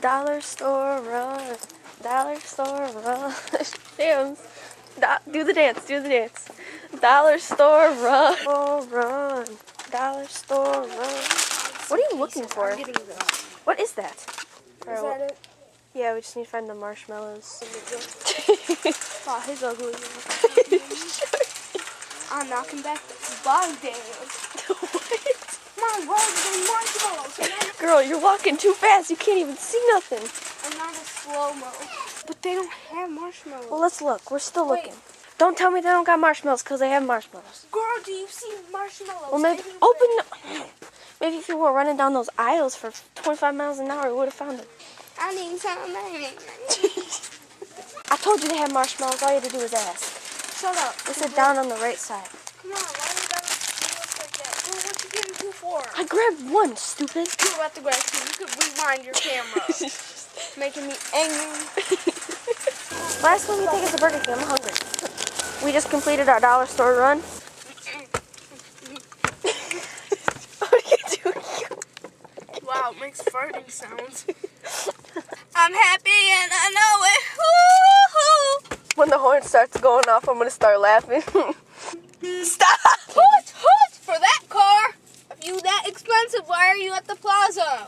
Dollar store run. Dollar store run. Damn. Do the dance. Do the dance. Dollar store run. Oh, run. Dollar store run. What are you looking for? What is that? Is that it? Yeah, we just need to find the marshmallows. Oh, he's ugly. I'm knocking back the bog down. My word, the marshmallows. Girl, you're walking too fast. You can't even see nothing. I'm not a slow-mo. But they don't have marshmallows. Well, let's look. We're still looking. Don't tell me they don't got marshmallows because they have marshmallows. Girl, do you see marshmallows? Well, maybe maybe if you were running down those aisles for 25 miles an hour, we would have found them. I need some. I told you they have marshmallows. All you had to do was ask. Shut up. They said down on the right side. Come on, why do you gotta look like that? Well, what you getting two for? I grabbed one, stupid. You're about to grab two. You could rewind your camera. Making me angry. Last one you take is a Burger King. I'm hungry. We just completed our dollar store run. What are you doing? Wow, it makes farting sounds. I'm happy and I know it. Woo-hoo. When the horn starts going off, I'm going to start laughing. Stop! Hoot, hoot for that car. If you that expensive, why are you at the plaza?